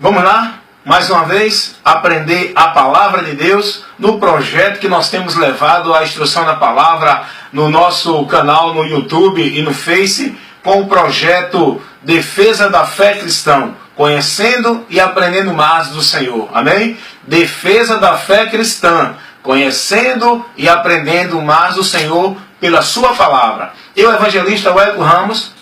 Vamos lá, mais uma vez, aprender a palavra de Deus no projeto que nós temos levado a instrução da palavra no nosso canal no YouTube e no Face, com o projeto Defesa da Fé Cristã, conhecendo e aprendendo mais do Senhor. Amém? Defesa da Fé Cristã, conhecendo e aprendendo mais do Senhor pela sua palavra. Eu, evangelista Wellington Ramos,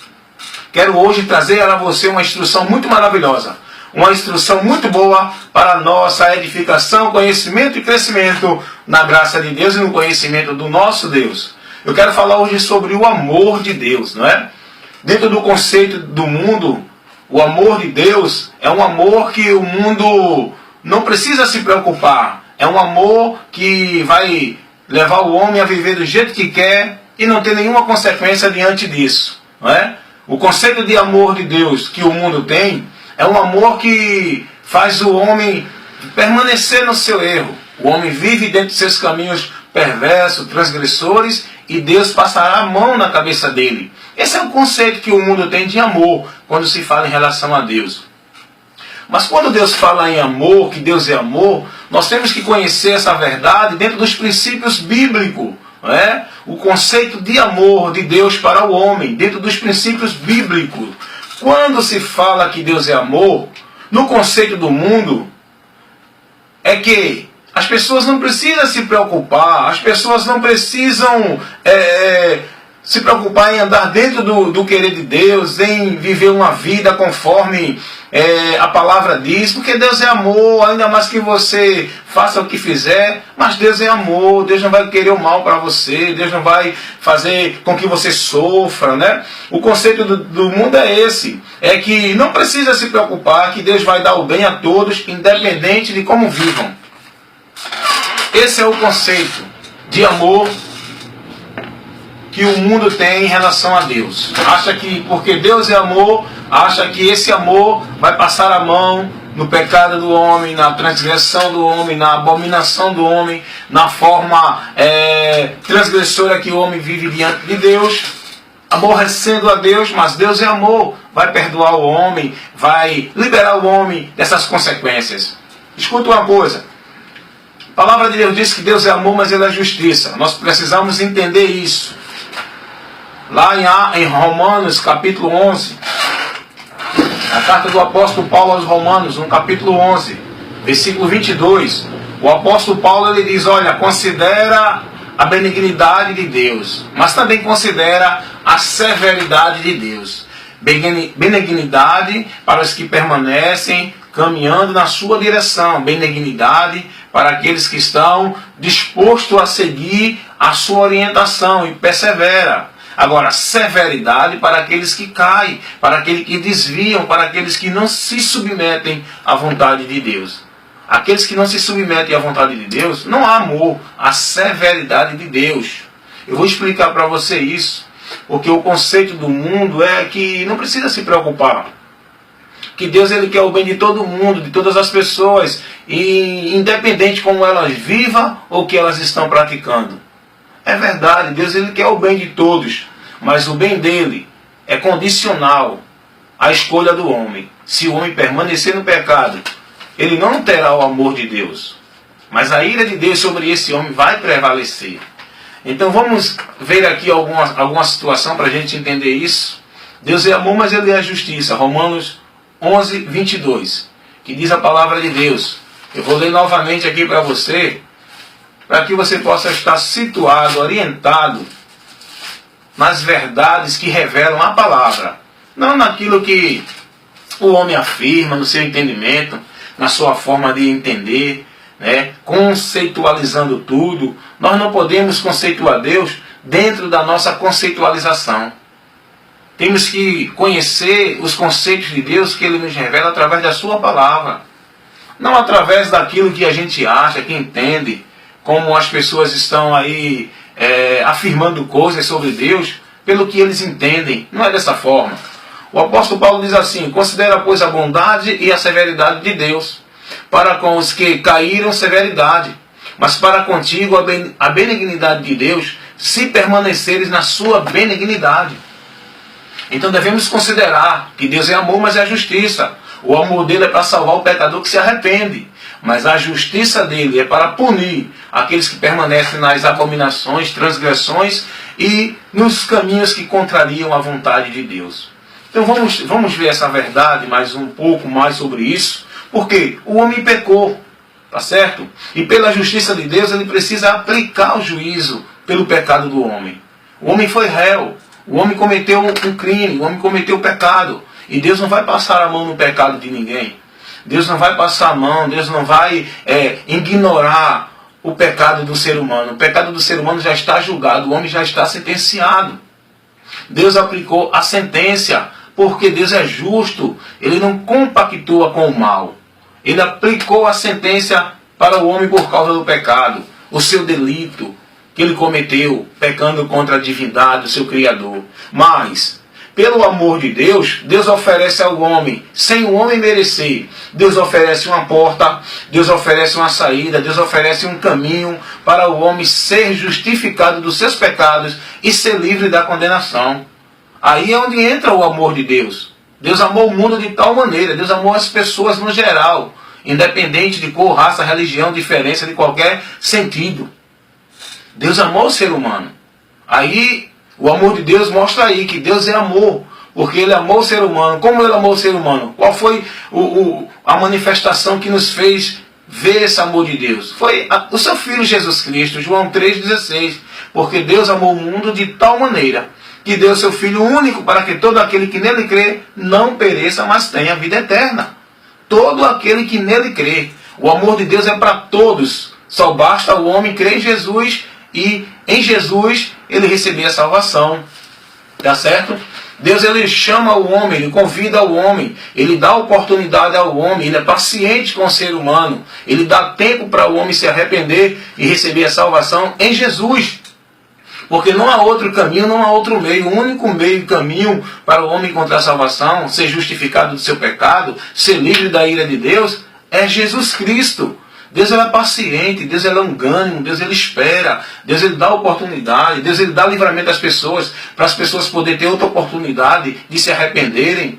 quero hoje trazer a você uma instrução muito maravilhosa. Uma instrução muito boa para a nossa edificação, conhecimento e crescimento na graça de Deus e no conhecimento do nosso Deus. Eu quero falar hoje sobre o amor de Deus, não é? Dentro do conceito do mundo, o amor de Deus é um amor que o mundo não precisa se preocupar. É um amor que vai levar o homem a viver do jeito que quer e não ter nenhuma consequência diante disso, não é? O conceito de amor de Deus que o mundo tem é um amor que faz o homem permanecer no seu erro. O homem vive dentro de seus caminhos perversos, transgressores, e Deus passará a mão na cabeça dele. Esse é o conceito que o mundo tem de amor, quando se fala em relação a Deus. Mas quando Deus fala em amor, que Deus é amor, nós temos que conhecer essa verdade dentro dos princípios bíblicos. Não é? O conceito de amor de Deus para o homem, dentro dos princípios bíblicos. Quando se fala que Deus é amor, no conceito do mundo, é que as pessoas não precisam se preocupar, as pessoas não precisam se preocupar em andar dentro do querer de Deus, em viver uma vida conforme a palavra diz, porque Deus é amor, ainda mais que você faça o que fizer, mas Deus é amor, Deus não vai querer o mal para você, Deus não vai fazer com que você sofra, né? O conceito do mundo é esse, é que não precisa se preocupar, que Deus vai dar o bem a todos, independente de como vivam. Esse é o conceito de amor que o mundo tem em relação a Deus. Acha que porque Deus é amor, acha que esse amor vai passar a mão no pecado do homem, na transgressão do homem, na abominação do homem, na forma transgressora que o homem vive diante de Deus, aborrecendo a Deus, mas Deus é amor, vai perdoar o homem, vai liberar o homem dessas consequências. Escuta uma coisa, a palavra de Deus diz que Deus é amor, mas Ele é justiça. Nós precisamos entender isso. Lá em Romanos, capítulo 11, a carta do apóstolo Paulo aos Romanos, no capítulo 11, versículo 22, o apóstolo Paulo ele diz, olha, considera a benignidade de Deus, mas também considera a severidade de Deus. Benignidade para os que permanecem caminhando na sua direção, benignidade para aqueles que estão dispostos a seguir a sua orientação e persevera. Agora, severidade para aqueles que caem, para aqueles que desviam, para aqueles que não se submetem à vontade de Deus. Aqueles que não se submetem à vontade de Deus, não há amor, há severidade de Deus. Eu vou explicar para você isso, porque o conceito do mundo é que não precisa se preocupar. Que Deus ele quer o bem de todo mundo, de todas as pessoas, e independente como elas vivam ou que elas estão praticando. É verdade, Deus ele quer o bem de todos, mas o bem dele é condicional à escolha do homem. Se o homem permanecer no pecado, ele não terá o amor de Deus, mas a ira de Deus sobre esse homem vai prevalecer. Então vamos ver aqui alguma situação para a gente entender isso. Deus é amor, mas ele é justiça. Romanos 11, 22, que diz a palavra de Deus. Eu vou ler novamente aqui para você, para que você possa estar situado, orientado nas verdades que revelam a palavra. Não naquilo que o homem afirma, no seu entendimento, na sua forma de entender, né? Conceitualizando tudo. Nós não podemos conceituar Deus dentro da nossa conceitualização. Temos que conhecer os conceitos de Deus que Ele nos revela através da sua palavra. Não através daquilo que a gente acha, que entende, como as pessoas estão aí afirmando coisas sobre Deus, pelo que eles entendem. Não é dessa forma. O apóstolo Paulo diz assim, considera, pois, a bondade e a severidade de Deus. Para com os que caíram, severidade. Mas para contigo a benignidade de Deus, se permaneceres na sua benignidade. Então devemos considerar que Deus é amor, mas é justiça. O amor dele é para salvar o pecador que se arrepende. Mas a justiça dele é para punir aqueles que permanecem nas abominações, transgressões e nos caminhos que contrariam a vontade de Deus. Então vamos ver essa verdade mais um pouco mais sobre isso. Porque o homem pecou, tá certo? E pela justiça de Deus ele precisa aplicar o juízo pelo pecado do homem. O homem foi réu, o homem cometeu um crime, o homem cometeu pecado. E Deus não vai passar a mão no pecado de ninguém. Deus não vai passar a mão, Deus não vai ignorar o pecado do ser humano. O pecado do ser humano já está julgado, o homem já está sentenciado. Deus aplicou a sentença, porque Deus é justo, ele não compactua com o mal. Ele aplicou a sentença para o homem por causa do pecado, o seu delito que ele cometeu, pecando contra a divindade, o seu Criador. Mas, pelo amor de Deus, Deus oferece ao homem, sem o homem merecer. Deus oferece uma porta, Deus oferece uma saída, Deus oferece um caminho para o homem ser justificado dos seus pecados e ser livre da condenação. Aí é onde entra o amor de Deus. Deus amou o mundo de tal maneira, Deus amou as pessoas no geral, independente de cor, raça, religião, diferença de qualquer sentido. Deus amou o ser humano. Aí o amor de Deus mostra aí que Deus é amor, porque ele amou o ser humano. Como ele amou o ser humano? Qual foi a manifestação que nos fez ver esse amor de Deus? Foi o seu Filho Jesus Cristo, João 3,16. Porque Deus amou o mundo de tal maneira que deu seu Filho único para que todo aquele que nele crê não pereça, mas tenha vida eterna. Todo aquele que nele crê. O amor de Deus é para todos. Só basta o homem crer em Jesus e em Jesus ele receber a salvação. Tá certo? Deus ele chama o homem, ele convida o homem, ele dá oportunidade ao homem, ele é paciente com o ser humano, ele dá tempo para o homem se arrepender e receber a salvação em Jesus. Porque não há outro caminho, não há outro meio. O único meio e caminho para o homem encontrar a salvação, ser justificado do seu pecado, ser livre da ira de Deus, é Jesus Cristo. Deus ele é paciente, Deus ele é longânimo, Deus ele espera, Deus ele dá oportunidade, Deus ele dá livramento às pessoas, para as pessoas poderem ter outra oportunidade de se arrependerem.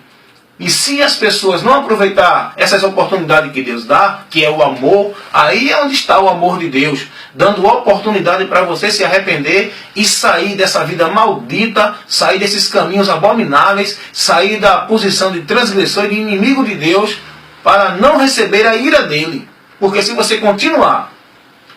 E se as pessoas não aproveitar essas oportunidades que Deus dá, que é o amor, aí é onde está o amor de Deus, dando oportunidade para você se arrepender e sair dessa vida maldita, sair desses caminhos abomináveis, sair da posição de transgressor e de inimigo de Deus, para não receber a ira dele. Porque se você continuar,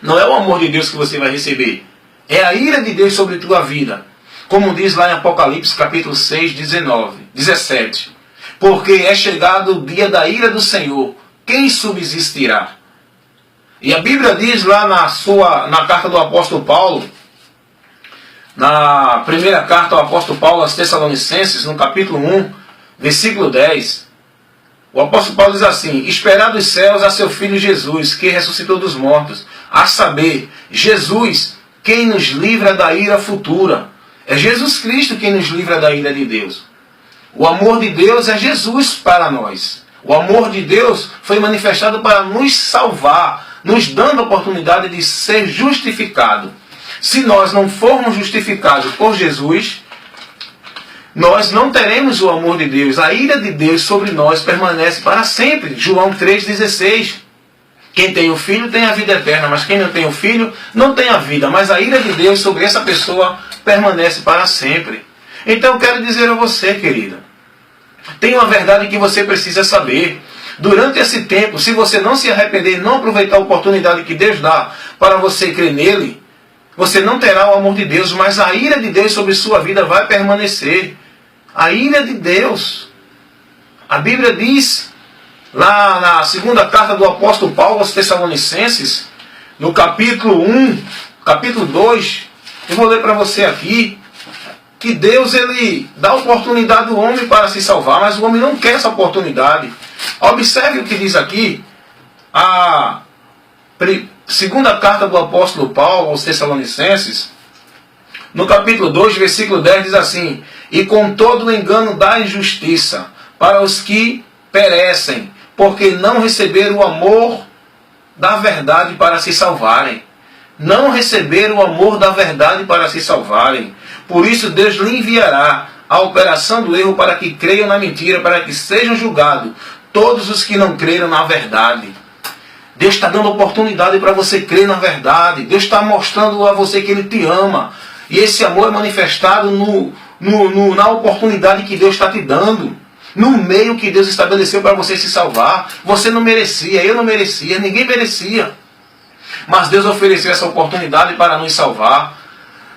não é o amor de Deus que você vai receber, é a ira de Deus sobre a tua vida. Como diz lá em Apocalipse capítulo 6, 17. Porque é chegado o dia da ira do Senhor, quem subsistirá? E a Bíblia diz lá na carta do apóstolo Paulo, na primeira carta do apóstolo Paulo aos Tessalonicenses, no capítulo 1, versículo 10, o apóstolo Paulo diz assim: esperar dos céus a seu Filho Jesus, que ressuscitou dos mortos, a saber, Jesus, quem nos livra da ira futura. É Jesus Cristo quem nos livra da ira de Deus. O amor de Deus é Jesus para nós. O amor de Deus foi manifestado para nos salvar, nos dando a oportunidade de ser justificado. Se nós não formos justificados por Jesus, nós não teremos o amor de Deus. A ira de Deus sobre nós permanece para sempre. João 3,16. Quem tem o Filho tem a vida eterna, mas quem não tem o Filho não tem a vida. Mas a ira de Deus sobre essa pessoa permanece para sempre. Então eu quero dizer a você, querida, tem uma verdade que você precisa saber. Durante esse tempo, se você não se arrepender, não aproveitar a oportunidade que Deus dá para você crer nele, você não terá o amor de Deus, mas a ira de Deus sobre sua vida vai permanecer. A ira de Deus. A Bíblia diz, lá na segunda carta do apóstolo Paulo aos Tessalonicenses, no capítulo 1, capítulo 2, eu vou ler para você aqui, que Deus ele dá oportunidade ao homem para se salvar, mas o homem não quer essa oportunidade. Observe o que diz aqui, a segunda carta do apóstolo Paulo aos Tessalonicenses, no capítulo 2, versículo 10, diz assim: e com todo o engano da injustiça para os que perecem, porque não receberam o amor da verdade para se salvarem. Não receberam o amor da verdade para se salvarem. Por isso Deus lhe enviará a operação do erro para que creiam na mentira, para que sejam julgados todos os que não creram na verdade. Deus está dando oportunidade para você crer na verdade. Deus está mostrando a você que Ele te ama. E esse amor é manifestado na oportunidade que Deus está te dando. No meio que Deus estabeleceu para você se salvar. Você não merecia, eu não merecia, ninguém merecia. Mas Deus ofereceu essa oportunidade para nos salvar.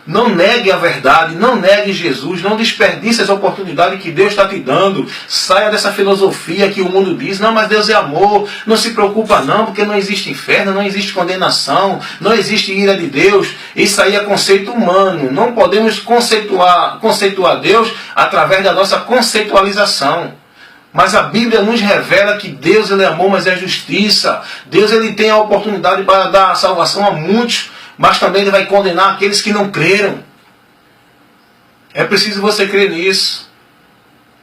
Não negue a verdade, não negue Jesus, não desperdice essa oportunidade que Deus está te dando. Saia dessa filosofia que o mundo diz, não, mas Deus é amor, não se preocupa não, porque não existe inferno, não existe condenação, não existe ira de Deus. Isso aí é conceito humano. Não podemos conceituar Deus através da nossa conceitualização. Mas a Bíblia nos revela que Deus ele é amor, mas é justiça. Deus ele tem a oportunidade para dar salvação a muitos, mas também Ele vai condenar aqueles que não creram. É preciso você crer nisso.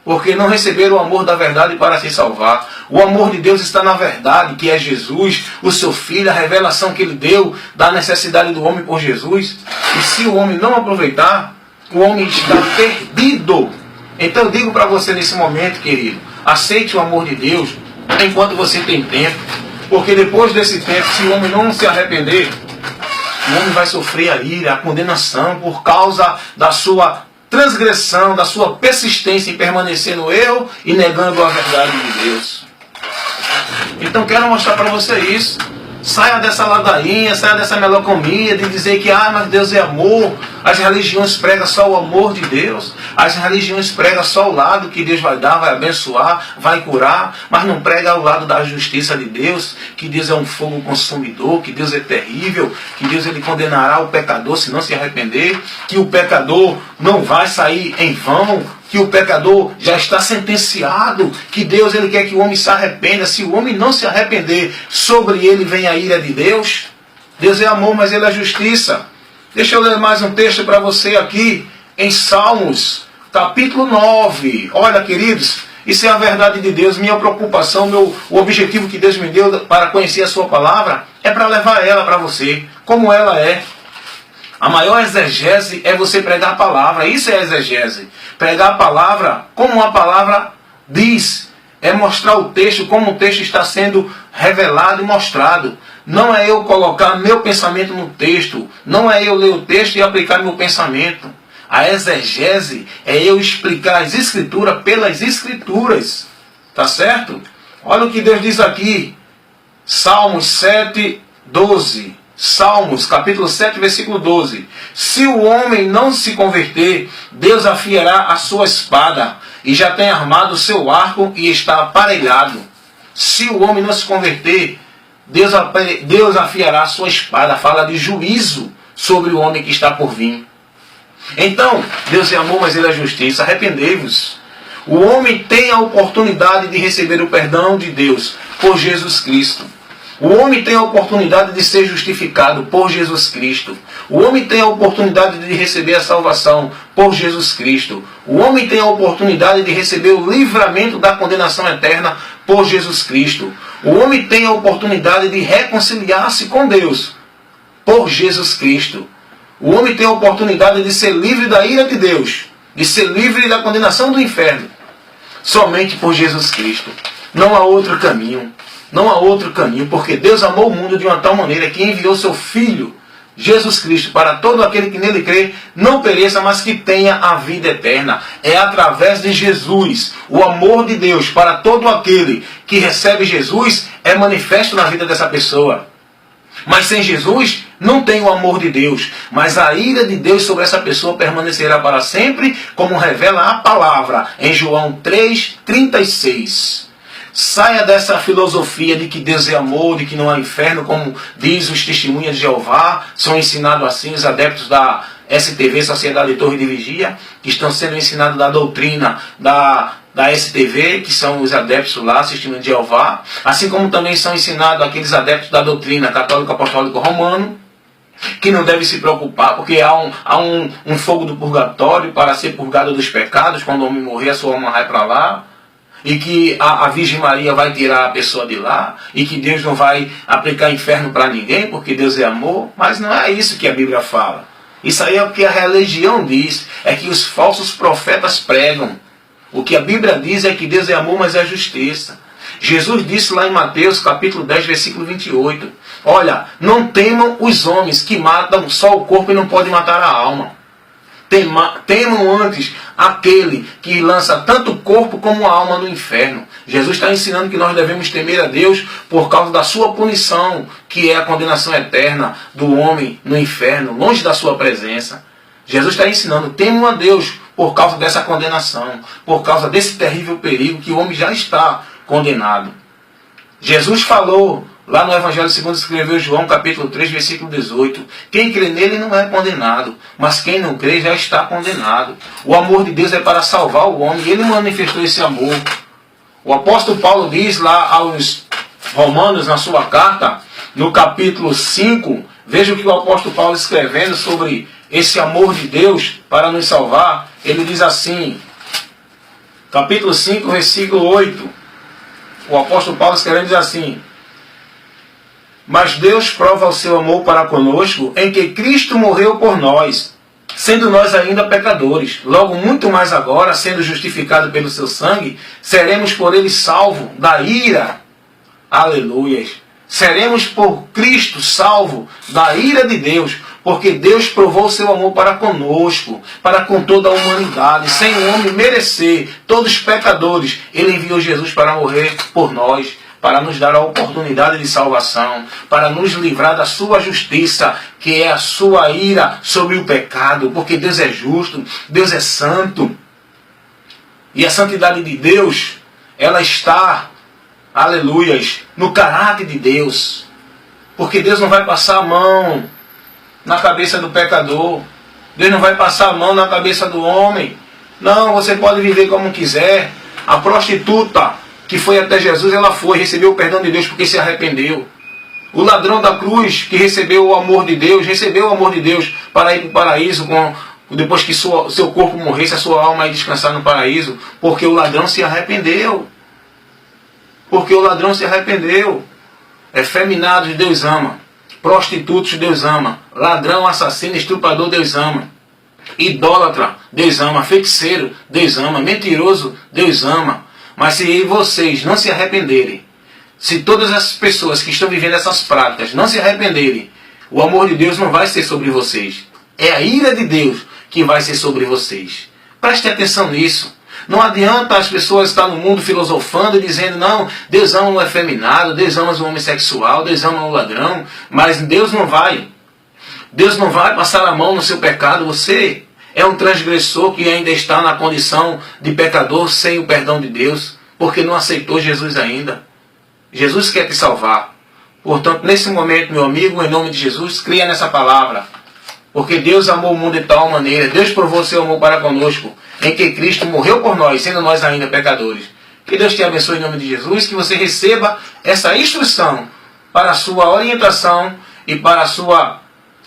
Porque não receberam o amor da verdade para se salvar. O amor de Deus está na verdade, que é Jesus, o seu Filho, a revelação que Ele deu da necessidade do homem por Jesus. E se o homem não aproveitar, o homem está perdido. Então eu digo para você nesse momento, querido, aceite o amor de Deus enquanto você tem tempo. Porque depois desse tempo, se o homem não se arrepender, o homem vai sofrer a ira, a condenação por causa da sua transgressão, da sua persistência em permanecer no erro e negando a verdade de Deus. Então quero mostrar para você isso. Saia dessa ladainha, saia dessa melocomia de dizer que mas Deus é amor. As religiões pregam só o amor de Deus. As religiões pregam só o lado que Deus vai dar, vai abençoar, vai curar, mas não prega o lado da justiça de Deus, que Deus é um fogo consumidor, que Deus é terrível, que Deus ele condenará o pecador se não se arrepender, que o pecador não vai sair em vão, que o pecador já está sentenciado, que Deus ele quer que o homem se arrependa. Se o homem não se arrepender, sobre ele vem a ira de Deus. Deus é amor, mas Ele é justiça. Deixa eu ler mais um texto para você aqui, em Salmos, capítulo 9. Olha, queridos, isso é a verdade de Deus. Minha preocupação, o objetivo que Deus me deu para conhecer a sua palavra, é para levar ela para você, como ela é. A maior exegese é você pregar a palavra. Isso é exegese. Pregar a palavra como a palavra diz. É mostrar o texto como o texto está sendo revelado e mostrado. Não é eu colocar meu pensamento no texto. Não é eu ler o texto e aplicar meu pensamento. A exegese é eu explicar as escrituras pelas escrituras. Tá certo? Olha o que Deus diz aqui. Salmos 7, 12. Salmos, capítulo 7, versículo 12. Se o homem não se converter, Deus afiará a sua espada, e já tem armado o seu arco e está aparelhado. Se o homem não se converter, Deus afiará a sua espada. Fala de juízo sobre o homem que está por vir. Então, Deus é amor, mas Ele é justiça. Arrependei-vos. O homem tem a oportunidade de receber o perdão de Deus por Jesus Cristo. O homem tem a oportunidade de ser justificado por Jesus Cristo. O homem tem a oportunidade de receber a salvação por Jesus Cristo. O homem tem a oportunidade de receber o livramento da condenação eterna por Jesus Cristo. O homem tem a oportunidade de reconciliar-se com Deus por Jesus Cristo. O homem tem a oportunidade de ser livre da ira de Deus, de ser livre da condenação do inferno, somente por Jesus Cristo. Não há outro caminho. Não há outro caminho, porque Deus amou o mundo de uma tal maneira que enviou seu Filho, Jesus Cristo, para todo aquele que nele crê, não pereça, mas que tenha a vida eterna. É através de Jesus. O amor de Deus para todo aquele que recebe Jesus é manifesto na vida dessa pessoa. Mas sem Jesus, não tem o amor de Deus. Mas a ira de Deus sobre essa pessoa permanecerá para sempre, como revela a palavra em João 3,36. Saia dessa filosofia de que Deus é amor, de que não há inferno, como diz os testemunhas de Jeová. São ensinados assim os adeptos da STV, Sociedade de Torre de Vigia, que estão sendo ensinados da doutrina da STV, que são os adeptos lá, testemunhas de Jeová. Assim como também são ensinados aqueles adeptos da doutrina católico apostólico romano, que não deve se preocupar, porque há um fogo do purgatório para ser purgado dos pecados. Quando o homem morrer, a sua alma vai para lá. E que a Virgem Maria vai tirar a pessoa de lá, e que Deus não vai aplicar inferno para ninguém, porque Deus é amor. Mas não é isso que a Bíblia fala. Isso aí é o que a religião diz, é que os falsos profetas pregam. O que a Bíblia diz é que Deus é amor, mas é justiça. Jesus disse lá em Mateus capítulo 10, versículo 28. Olha, não temam os homens que matam só o corpo e não podem matar a alma. Temam antes aquele que lança tanto o corpo como a alma no inferno. Jesus está ensinando que nós devemos temer a Deus por causa da sua punição, que é a condenação eterna do homem no inferno, longe da sua presença. Jesus está ensinando, temam a Deus por causa dessa condenação, por causa desse terrível perigo que o homem já está condenado. Jesus falou lá no Evangelho segundo escreveu João, capítulo 3, versículo 18. Quem crê nele não é condenado, mas quem não crê já está condenado. O amor de Deus é para salvar o homem, e ele manifestou esse amor. O apóstolo Paulo diz lá aos Romanos, na sua carta, no capítulo 5, veja o que o apóstolo Paulo escrevendo sobre esse amor de Deus para nos salvar. Ele diz assim, capítulo 5, versículo 8. O apóstolo Paulo escrevendo diz assim: mas Deus prova o seu amor para conosco em que Cristo morreu por nós, sendo nós ainda pecadores. Logo, muito mais agora, sendo justificado pelo seu sangue, seremos por ele salvos da ira. Aleluias. Seremos por Cristo salvos da ira de Deus, porque Deus provou o seu amor para conosco, para com toda a humanidade, sem o homem merecer, todos pecadores. Ele enviou Jesus para morrer por nós, para nos dar a oportunidade de salvação, para nos livrar da sua justiça, que é a sua ira sobre o pecado, porque Deus é justo, Deus é santo. E a santidade de Deus, ela está, aleluias, no caráter de Deus. Porque Deus não vai passar a mão na cabeça do pecador. Deus não vai passar a mão na cabeça do homem. Não, você pode viver como quiser. A prostituta que foi até Jesus, ela foi, recebeu o perdão de Deus porque se arrependeu. O ladrão da cruz, que recebeu o amor de Deus, recebeu o amor de Deus para ir para o paraíso, depois que seu corpo morresse, a sua alma ia descansar no paraíso, porque o ladrão se arrependeu. Porque o ladrão se arrependeu. Efeminados, Deus ama. Prostitutos, Deus ama. Ladrão, assassino, estuprador, Deus ama. Idólatra, Deus ama. Feiticeiro, Deus ama. Mentiroso, Deus ama. Mas se vocês não se arrependerem, se todas as pessoas que estão vivendo essas práticas não se arrependerem, o amor de Deus não vai ser sobre vocês. É a ira de Deus que vai ser sobre vocês. Prestem atenção nisso. Não adianta as pessoas estar no mundo filosofando e dizendo, não, Deus ama o efeminado, Deus ama o homossexual, Deus ama o ladrão, mas Deus não vai. Deus não vai passar a mão no seu pecado. Você é um transgressor que ainda está na condição de pecador sem o perdão de Deus, porque não aceitou Jesus ainda. Jesus quer te salvar. Portanto, nesse momento, meu amigo, em nome de Jesus, creia nessa palavra. Porque Deus amou o mundo de tal maneira, Deus provou o seu amor para conosco, em que Cristo morreu por nós, sendo nós ainda pecadores. Que Deus te abençoe em nome de Jesus, que você receba essa instrução para a sua orientação e para a sua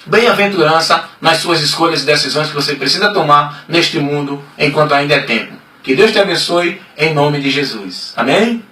bem-aventurança nas suas escolhas e decisões que você precisa tomar neste mundo enquanto ainda é tempo. Que Deus te abençoe em nome de Jesus. Amém?